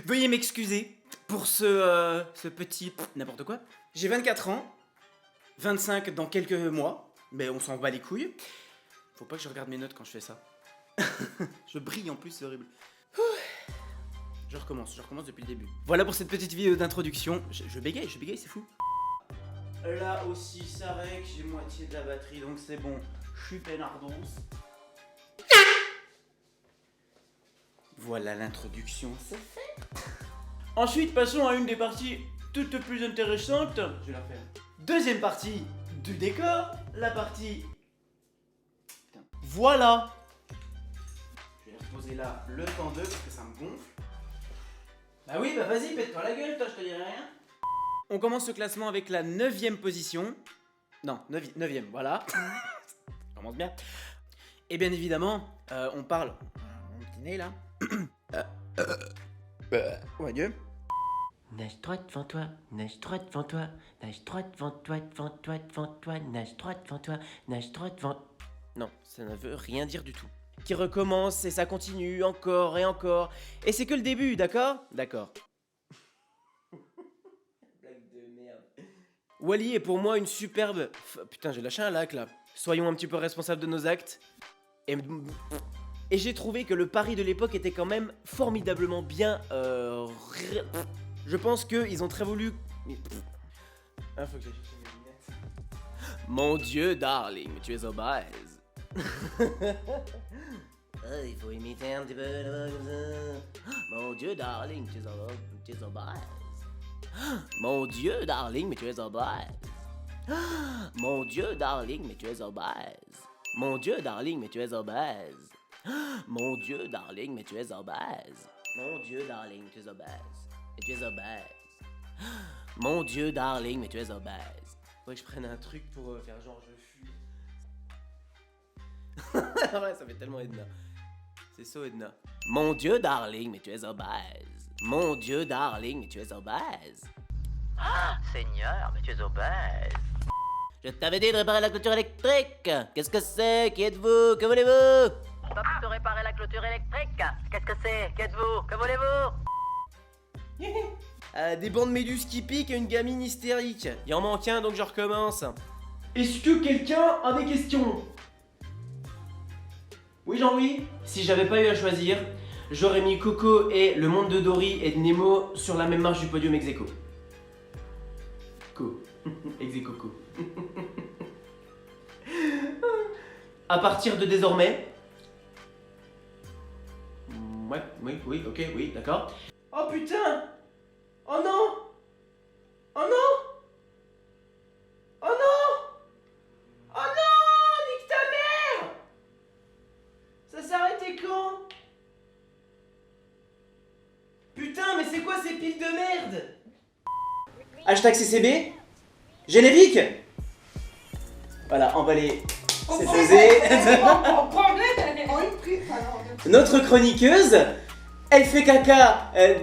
Veuillez m'excuser pour ce petit n'importe quoi. J'ai 24 ans, 25 dans quelques mois, mais on s'en bat les couilles. Faut pas que je regarde mes notes quand je fais ça. Je brille en plus, c'est horrible. Je recommence depuis le début. Voilà pour cette petite vidéo d'introduction. Je bégaye, c'est fou. Là aussi, ça règle, j'ai moitié de la batterie, donc c'est bon. Je suis peinardos. Voilà l'introduction, c'est fait. Ensuite, passons à une des parties toutes plus intéressantes. Je vais la faire. Deuxième partie du décor, la partie... Putain. Voilà. Je vais reposer là le temps 2 parce que ça me gonfle. Bah oui, bah vas-y, pète-toi la gueule, toi, je te dirai rien. On commence ce classement avec la 9ème position. Non, 9ème, voilà. On commence bien. Et bien évidemment, on parle... Mon petit nez là. Ouais, Dieu. Nage droit devant toi, nage droit devant toi, nage droit devant toi, devant toi, devant toi, nage droit devant toi, nage droit devant... Non, ça ne veut rien dire du tout. Qui recommence et ça continue encore et encore. Et c'est que le début, d'accord? D'accord. Blague de merde. Wally est pour moi une superbe... Putain, j'ai lâché un lac là. Soyons un petit peu responsables de nos actes. Et j'ai trouvé que le pari de l'époque était quand même formidablement bien... Je pense qu'ils ont très voulu... Ah, faut que j'aille chercher mes lunettes. Mon Dieu, darling, tu es obèse. Il faut imiter un petit peu comme ça. Mon Dieu, darling, tu es obèse. Mon Dieu, darling, mais tu es obèse. Mon Dieu, darling, mais tu es obèse. Mon Dieu, darling, mais tu es obèse. Mon Dieu, darling, mais tu es obèse. Mon Dieu, darling, tu es obèse. Mais tu es obèse. Mon Dieu, darling, mais tu es obèse. Faudrait que je prenne un truc pour faire genre je fuis. Ouais, ça fait tellement Edna. C'est ça, Edna. Mon Dieu, darling, mais tu es obèse. Mon Dieu, darling, mais tu es obèse. Ah, Seigneur, mais tu es obèse. Je t'avais dit de réparer la clôture électrique. Qu'est-ce que c'est? Qui êtes-vous? Que voulez-vous? Pas pu te réparer la clôture électrique. Qu'est-ce que c'est? Qui êtes-vous? Que voulez-vous? Des bandes méduses qui piquent et une gamine hystérique. Il en manque un donc je recommence. Est-ce que quelqu'un a des questions? Oui, Jean-Louis? Si j'avais pas eu à choisir, j'aurais mis Coco et le monde de Dory et de Nemo sur la même marche du podium ex aequo. Ex aequo, co. À partir de désormais... Ouais, oui, ok, oui, d'accord. Oh putain! Oh non! Oh non! Oh non! Oh non! Nique ta mère! Ça s'est arrêté quand? Putain, mais c'est quoi ces piles de merde? Hashtag CCB? Générique? Voilà, emballé. C'est posé. Notre chroniqueuse, elle fait caca. Elle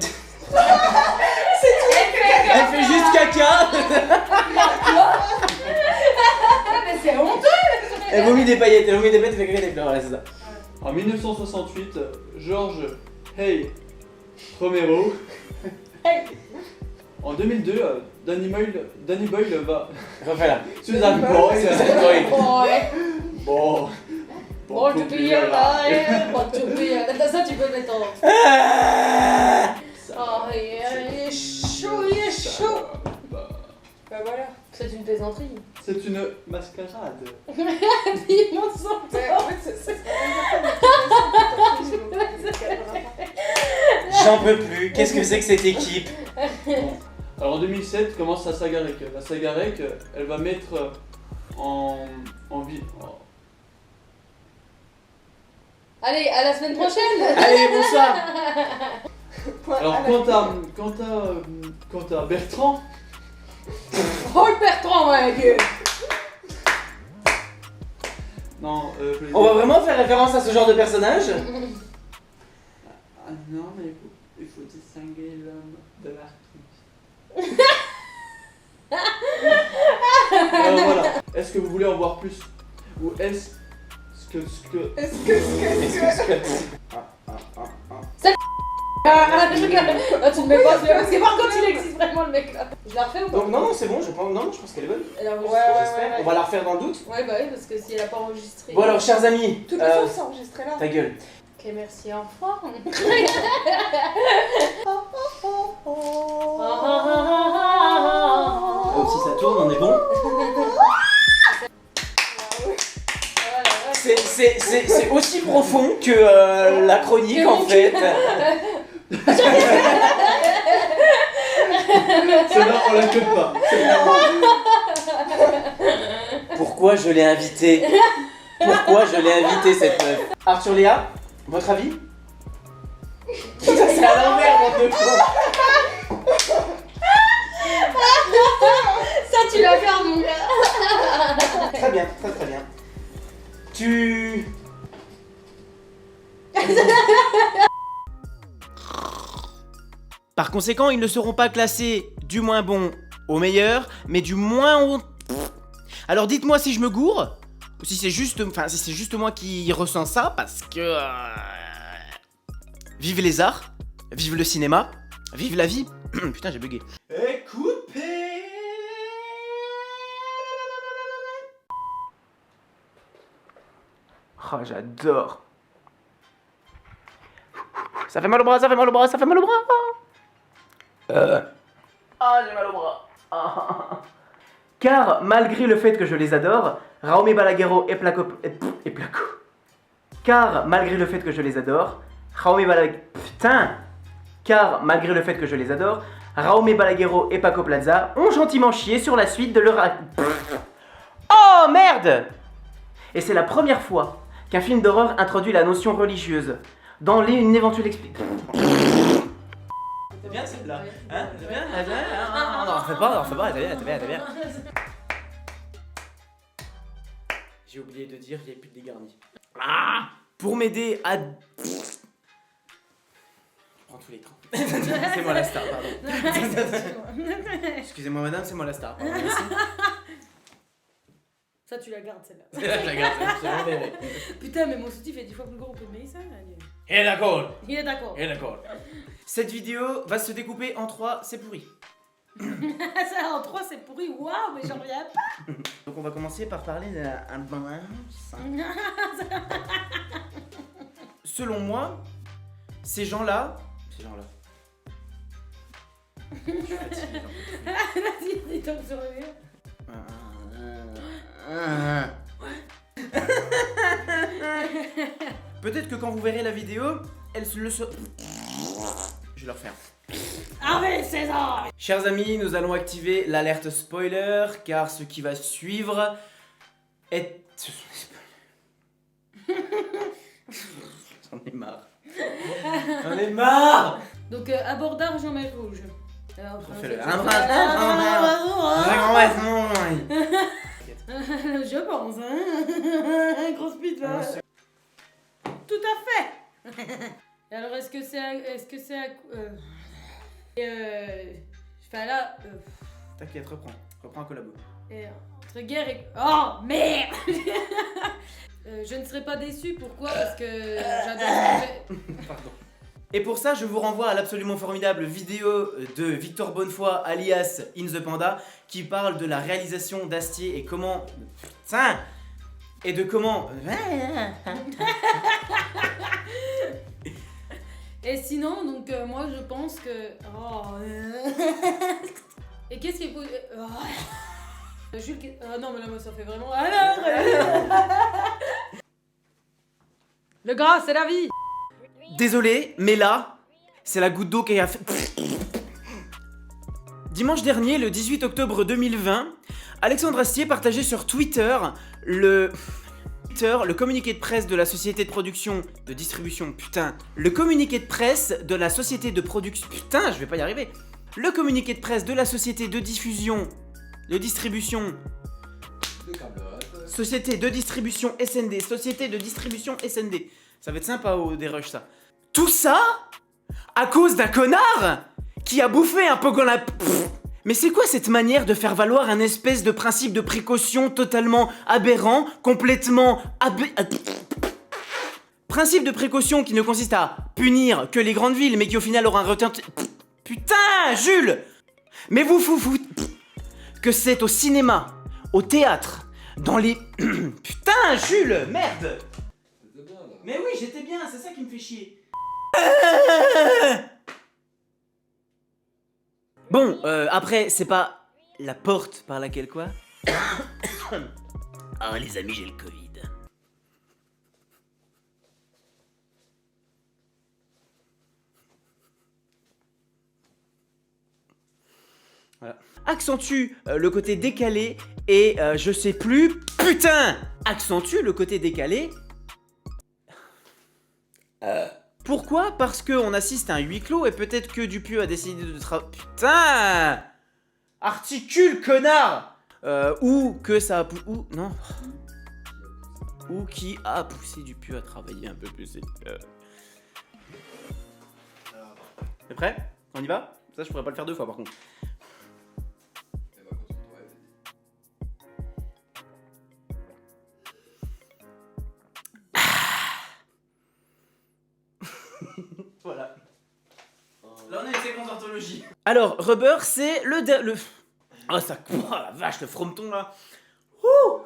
fait juste caca. Mais c'est honteux. Elle vomit des paillettes, elle fait caca des fleurs, voilà, c'est ça. En 1968, George Hey Romero. En 2002, Danny Boyle va. Refais-la. Suzanne Boyle. Bon. Born to be alive, born to be alive. Ça, tu peux le mettre en... Oh, il est chaud, il est chaud. Bah voilà, c'est une plaisanterie. C'est une mascarade. Il monte son temps. J'en peux plus, qu'est-ce que c'est que cette équipe? Alors en 2007 commence la saga Rec. La saga Rec, elle va mettre en vie. Allez, à la semaine prochaine. Allez, bonsoir. Alors quant à Bertrand. Oh, le Bertrand, ouais. Non, On va vraiment faire référence à ce genre de personnage? Ah non, mais il faut distinguer l'homme de l'artiste. Alors voilà. Est-ce que vous voulez en voir plus? Ou est-ce que... C'est Ah, tu ne mets pas celui-là parce que par contre il existe vraiment le mec là. Je la refais ou pas? Donc non, c'est bon, je pense qu'elle est bonne. Elle a J'espère. enregistré. On va la refaire dans le doute. Ouais, bah oui, parce que si elle a pas enregistré. Bon alors, chers amis, De toute façon, c'est enregistré là. ta gueule. Ok, merci, enfant. Oh, si ça tourne, on est bon. C'est aussi profond que la chronique en fait. Celle-là, on la cut pas. Pourquoi je l'ai invitée? Pourquoi je l'ai invitée cette meuf? Arthur Léa, votre avis? Putain, c'est à l'envers, mon de con. Ça, tu la gardes, mon gars. Très bien, très bien. Tu... Par conséquent, ils ne seront pas classés du moins bon au meilleur, mais du moins au... Alors dites-moi si je me gourre, ou si c'est juste... Enfin, si c'est juste moi qui ressens ça, parce que... Vive les arts, vive le cinéma, vive la vie. Putain, j'ai bugué. Coupé. Oh, j'adore. Ça fait mal au bras, ça fait mal au bras, ça fait mal au bras. Ah, j'ai mal au bras. Ah. Car, malgré le fait que je les adore, Raume Balaguerro et Placo... Et Placo. Car, malgré le fait que je les adore, Raume Balaguerro... Putain. Car, malgré le fait que je les adore, Raume Balaguerro et Paco Plaza ont gentiment chié sur la suite de leur... Oh, merde. Et c'est la première fois qu'un film d'horreur introduit la notion religieuse dans une éventuelle explication. C'est bien celle-là, hein? C'est bien, non, on refait pas, t'es bien. J'ai oublié de dire, il n'y a plus de dégarni. Ah! Pour m'aider à... Je prends tous les temps. C'est moi la star, pardon. Excusez-moi madame, c'est moi la star, pardon. Merci. Ça, tu la gardes, celle-là. Je la garde, c'est vrai. Putain, mais mon soutif est 10 fois plus gros que le Mélissa. Il est d'accord. Il est d'accord. Cette vidéo va se découper en 3, c'est pourri. Ça, en 3, c'est pourri. Waouh, mais j'en reviens pas. Donc on va commencer par parler d'un balance. Selon moi, ces gens-là... Je suis fatigué, Vas-y, il tombe sur le mur. Peut-être que quand vous verrez la vidéo, elle se le... Je vais le refaire. Arrête, César. Chers amis, nous allons activer l'alerte spoiler, car ce qui va suivre est... Ce sont des spoilers. J'en ai marre. J'en ai marre. Donc, abordage en mer rouge. Alors, Refais-le. Je pense, hein. Grosse pute, là. Tout à fait. Et alors, est-ce que c'est enfin là... T'inquiète, reprends un collabo. Entre guerre et... Oh, merde. Je ne serai pas déçu, pourquoi? Parce que j'adore... Pardon. Et pour ça, je vous renvoie à l'absolument formidable vidéo de Victor Bonnefoy, alias In The Panda, qui parle de la réalisation d'Astier et comment... Putain! Et de comment... Et sinon, donc moi je pense que... Oh, et qu'est-ce qui est... Oh. Jules... non mais là moi ça fait vraiment... Le gras, c'est la vie. Désolé, mais là, c'est la goutte d'eau qui a fait... Dimanche dernier, le 18 octobre 2020, Alexandre Astier partageait sur Twitter le communiqué de presse de la société de production, de distribution, putain. Le communiqué de presse de la société de production, putain, je vais pas y arriver. Le communiqué de presse de la société de diffusion, de distribution... Société de distribution SND, société de distribution SND. Ça va être sympa au dérush ça. Tout ça à cause d'un connard qui a bouffé un Pogola... Mais c'est quoi cette manière de faire valoir un espèce de principe de précaution totalement aberrant, complètement principe de précaution qui ne consiste à punir que les grandes villes, mais qui au final aura un retentissement... Putain, Jules! Mais vous que c'est au cinéma, au théâtre, dans les... Putain, Jules, merde! Mais oui, j'étais bien, c'est ça qui me fait chier. Bon, après, c'est pas la porte par laquelle quoi? Ah, les amis, j'ai le Covid. Voilà. Accentue le côté décalé et je sais plus. Putain! Accentue le côté décalé. Pourquoi? Parce qu'on assiste à un huis clos et peut-être que Dupieux a décidé de travailler. Putain! Articule, connard! Ou que ça a ou non. Ou qui a poussé Dupieux à travailler un peu plus. T'es prêt? On y va? Ça, je pourrais pas le faire 2 fois par contre. Voilà. Là, on a une séquence d'orthologie. Alors, rubber, c'est le... Oh, ça... Oh, la vache, le frometon, là. Ouh.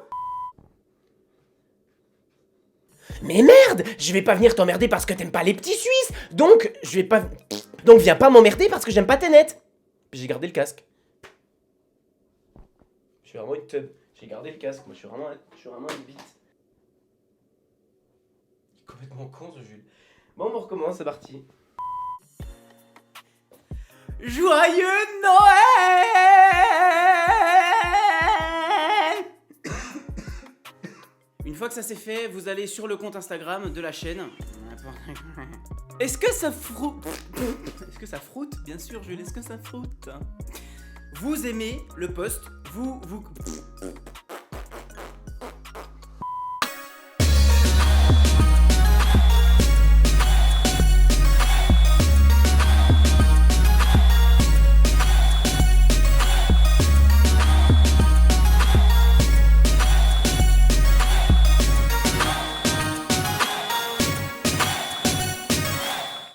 Mais merde, je vais pas venir t'emmerder parce que t'aimes pas les petits Suisses. Donc, je vais pas... Donc, viens pas m'emmerder parce que j'aime pas tes nets. Puis j'ai gardé le casque. Je suis vraiment une teub. J'ai gardé le casque. Moi, je suis vraiment une bite. Il est complètement con, ce Jules. Bon, on recommence, c'est parti. Joyeux Noël! Une fois que ça c'est fait, vous allez sur le compte Instagram de la chaîne. Est-ce que ça froute? Est-ce que ça froute? Bien sûr, Jules, est-ce que ça froute? Vous aimez le post? Vous...